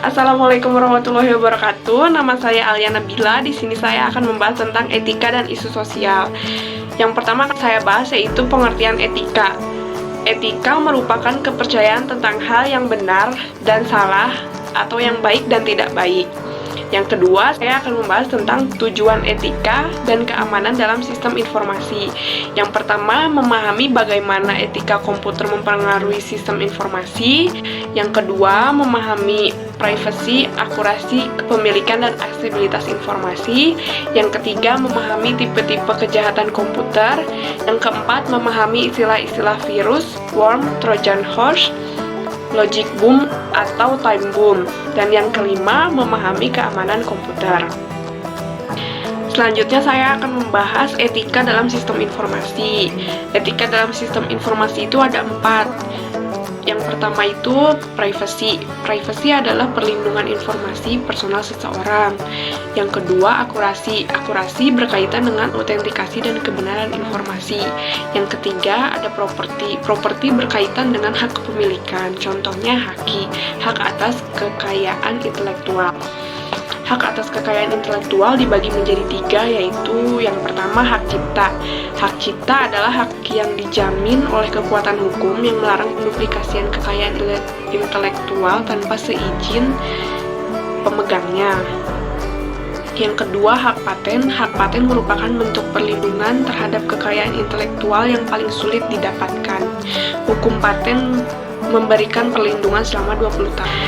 Assalamualaikum warahmatullahi wabarakatuh. Nama saya Alia Nabila. Di sini saya akan membahas tentang etika dan isu sosial. Yang pertama saya bahas yaitu pengertian etika. Etika merupakan kepercayaan tentang hal yang benar dan salah atau yang baik dan tidak baik. Yang kedua, saya akan membahas tentang tujuan etika dan keamanan dalam sistem informasi. Yang pertama, memahami bagaimana etika komputer mempengaruhi sistem informasi. Yang kedua, memahami privasi, akurasi, kepemilikan, dan aksesibilitas informasi. Yang ketiga, memahami tipe-tipe kejahatan komputer. Yang keempat, memahami istilah-istilah virus, worm, trojan horse, logic boom atau time boom. Dan yang kelima, memahami keamanan komputer. Selanjutnya saya akan membahas etika dalam sistem informasi. Etika dalam sistem informasi itu ada 4. Yang pertama itu privacy. Privacy adalah perlindungan informasi personal seseorang. Yang kedua, akurasi. Akurasi berkaitan dengan autentikasi dan kebenaran informasi. Yang ketiga, ada property. Property berkaitan dengan hak kepemilikan. Contohnya hak atas kekayaan intelektual. Hak atas kekayaan intelektual dibagi menjadi 3, yaitu yang pertama hak cipta. Hak cipta adalah hak yang dijamin oleh kekuatan hukum yang melarang penduplikasian kekayaan intelektual tanpa seizin pemegangnya. Yang kedua, hak paten. Hak paten merupakan bentuk perlindungan terhadap kekayaan intelektual yang paling sulit didapatkan. Hukum paten memberikan perlindungan selama 20 tahun.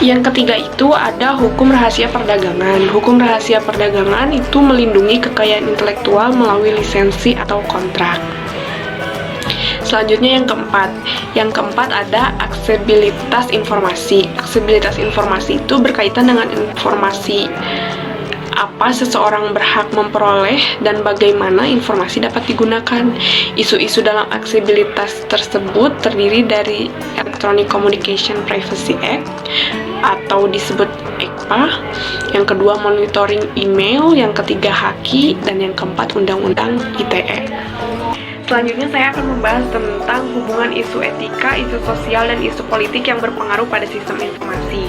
Yang ketiga itu ada hukum rahasia perdagangan. Hukum rahasia perdagangan itu melindungi kekayaan intelektual melalui lisensi atau kontrak. Selanjutnya yang keempat. Yang keempat ada aksesibilitas informasi. Aksesibilitas informasi itu berkaitan dengan informasi apa seseorang berhak memperoleh dan bagaimana informasi dapat digunakan. Isu-isu dalam aksesibilitas tersebut terdiri dari Electronic Communication Privacy Act atau disebut ECPA, yang kedua monitoring email, yang ketiga HAKI, dan yang keempat Undang-Undang ITE. Selanjutnya saya akan membahas tentang hubungan isu etika, isu sosial, dan isu politik yang berpengaruh pada sistem informasi.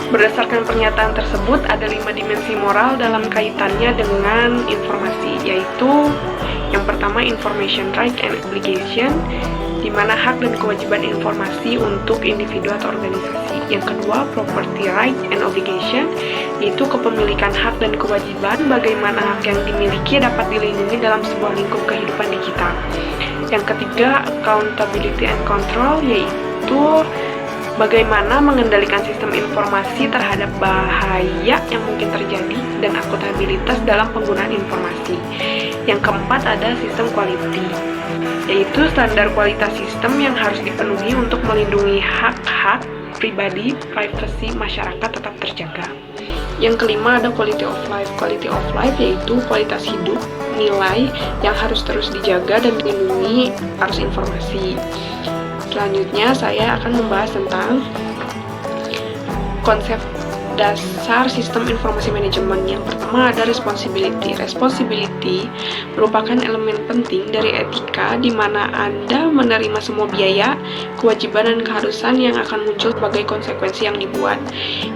Berdasarkan pernyataan tersebut, ada 5 dimensi moral dalam kaitannya dengan informasi, yaitu yang pertama information right and obligation, di mana hak dan kewajiban informasi untuk individu atau organisasi. Yang kedua, property right and obligation, yaitu kepemilikan hak dan kewajiban, bagaimana hak yang dimiliki dapat dilindungi dalam sebuah lingkup kehidupan digital. Yang ketiga, accountability and control, yaitu bagaimana mengendalikan sistem informasi terhadap bahaya yang mungkin terjadi dan akuntabilitas dalam penggunaan informasi. Yang keempat ada sistem quality, yaitu standar kualitas sistem yang harus dipenuhi untuk melindungi hak-hak pribadi, privasi masyarakat tetap terjaga. Yang kelima ada quality of life. Quality of life yaitu kualitas hidup, nilai yang harus terus dijaga dan dilindungi arus informasi. Selanjutnya saya akan membahas tentang konsep dasar sistem informasi manajemen. Yang pertama ada responsibility. Responsibility merupakan elemen penting dari etika di mana Anda menerima semua biaya, kewajiban, dan keharusan yang akan muncul sebagai konsekuensi yang dibuat.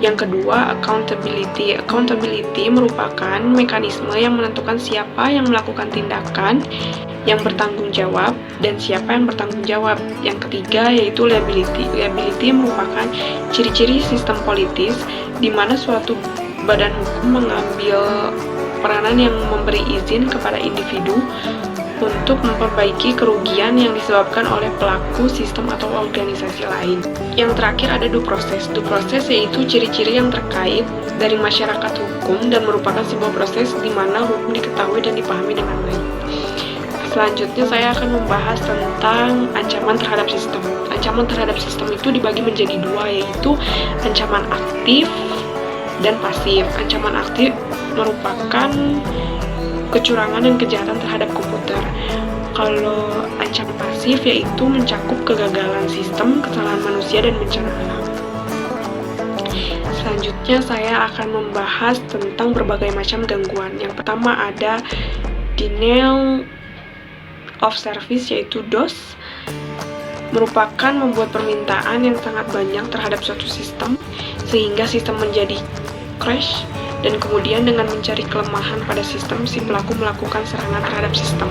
Yang kedua, accountability. Accountability merupakan mekanisme yang menentukan siapa yang melakukan tindakan yang bertanggung jawab dan siapa yang bertanggung jawab. Yang ketiga yaitu liability. Liability merupakan ciri-ciri sistem politis di mana suatu badan hukum mengambil peranan yang memberi izin kepada individu untuk memperbaiki kerugian yang disebabkan oleh pelaku sistem atau organisasi lain. Yang terakhir ada due process. Due process yaitu ciri-ciri yang terkait dari masyarakat hukum dan merupakan sebuah proses di mana hukum diketahui dan dipahami dengan baik. Selanjutnya saya akan membahas tentang ancaman terhadap sistem. Ancaman terhadap sistem itu dibagi menjadi 2, yaitu ancaman aktif dan pasif. Ancaman aktif merupakan kecurangan dan kejahatan terhadap komputer. Kalau ancaman pasif yaitu mencakup kegagalan sistem, kesalahan manusia, dan bencana alam. Selanjutnya saya akan membahas tentang berbagai macam gangguan. Yang pertama ada denial of service yaitu DOS. merupakan membuat permintaan yang sangat banyak terhadap suatu sistem, sehingga sistem menjadi crash, dan kemudian dengan mencari kelemahan pada sistem, si pelaku melakukan serangan terhadap sistem.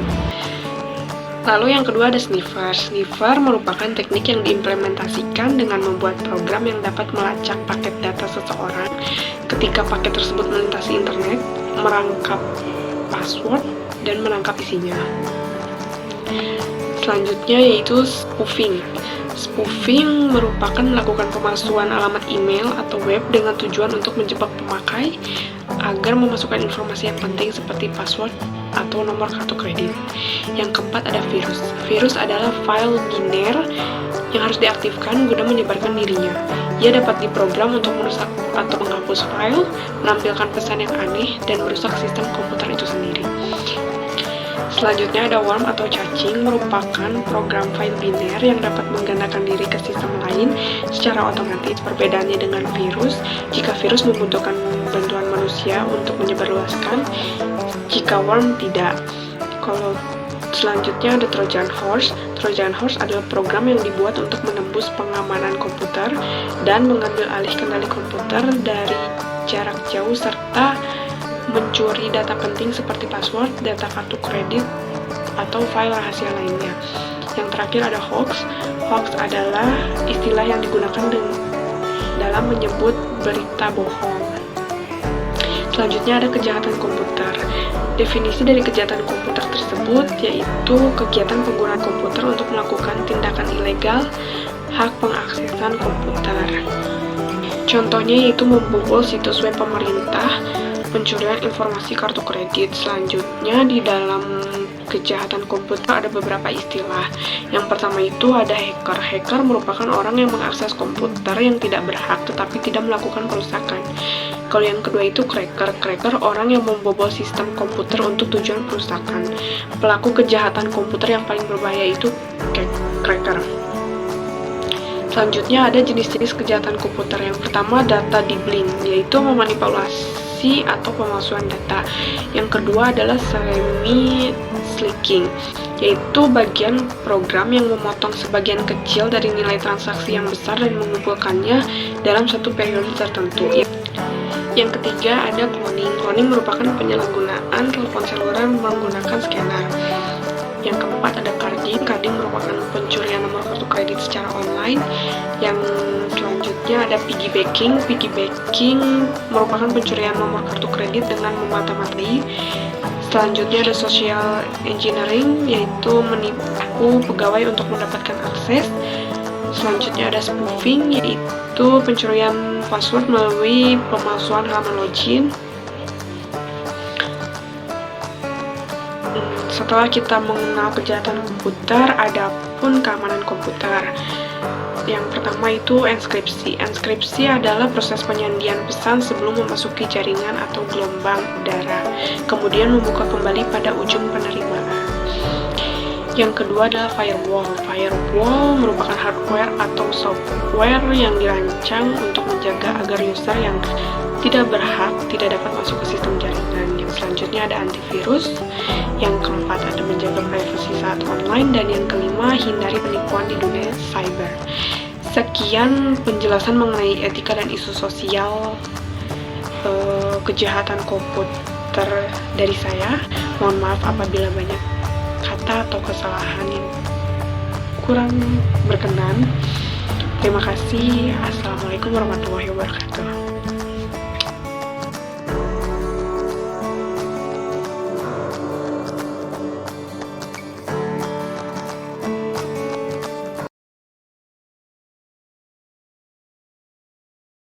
Lalu yang kedua ada sniffer. Sniffer merupakan teknik yang diimplementasikan dengan membuat program yang dapat melacak paket data seseorang ketika paket tersebut melintasi internet, merangkap password, dan menangkap isinya. Selanjutnya yaitu spoofing. Spoofing merupakan melakukan pemalsuan alamat email atau web dengan tujuan untuk menjebak pemakai agar memasukkan informasi yang penting seperti password atau nomor kartu kredit. Yang keempat ada virus. Virus adalah file biner yang harus diaktifkan guna menyebarkan dirinya. Ia dapat diprogram untuk merusak atau menghapus file, menampilkan pesan yang aneh, dan merusak sistem komputer itu sendiri. Selanjutnya ada worm atau cacing, merupakan program file biner yang dapat menggandakan diri ke sistem lain secara otomatis. Perbedaannya dengan virus, jika virus membutuhkan bantuan manusia untuk menyebarluaskan, jika worm tidak. Kalau selanjutnya ada Trojan Horse. Trojan Horse adalah program yang dibuat untuk menembus pengamanan komputer dan mengambil alih kendali komputer dari jarak jauh serta mencuri data penting seperti password, data kartu kredit, atau file rahasia lainnya. Yang terakhir ada hoax. Hoax adalah istilah yang digunakan dalam menyebut berita bohong. Selanjutnya ada kejahatan komputer. Definisi dari kejahatan komputer tersebut yaitu kegiatan penggunaan komputer untuk melakukan tindakan ilegal hak pengaksesan komputer. Contohnya yaitu membobol situs web pemerintah, pencurian informasi kartu kredit. Selanjutnya di dalam kejahatan komputer ada beberapa istilah. Yang pertama itu ada hacker. Hacker merupakan orang yang mengakses komputer yang tidak berhak tetapi tidak melakukan perusakan. Kalau yang kedua itu cracker. Cracker orang yang membobol sistem komputer untuk tujuan perusakan. Pelaku kejahatan komputer yang paling berbahaya itu cracker. Selanjutnya ada jenis-jenis kejahatan komputer. Yang pertama data dibbling, yaitu memanipulasi atau pemalsuan data. Yang kedua adalah semi-slicking, yaitu bagian program yang memotong sebagian kecil dari nilai transaksi yang besar dan mengumpulkannya dalam satu periode tertentu. Yang ketiga ada cloning. Cloning merupakan penyalahgunaan telepon seluler menggunakan scanner. Yang keempat ada carding. Carding merupakan pencurian nomor kartu kredit secara online. Yang selanjutnya ada piggybacking. Piggybacking merupakan pencurian nomor kartu kredit dengan memata-matai. Selanjutnya ada social engineering, yaitu menipu pegawai untuk mendapatkan akses. Selanjutnya ada spoofing, yaitu pencurian password melalui pemalsuan halaman login. Setelah kita mengenal kejahatan komputer, ada pun keamanan komputer. Yang pertama itu enskripsi. Enskripsi adalah proses penyandian pesan sebelum memasuki jaringan atau gelombang udara, kemudian membuka kembali pada ujung penerimaan. Yang kedua adalah firewall. Firewall merupakan hardware atau software yang dirancang untuk menjaga agar user yang tidak berhak tidak dapat masuk ke sistem jaringan. Yang selanjutnya ada antivirus. Yang keempat ada menjaga privasi saat online. Dan yang kelima, hindari penipuan di dunia cyber. Sekian penjelasan mengenai etika dan isu sosial kejahatan komputer dari saya. Mohon maaf apabila banyak kata atau kesalahan yang kurang berkenan. Terima kasih. Assalamualaikum warahmatullahi wabarakatuh.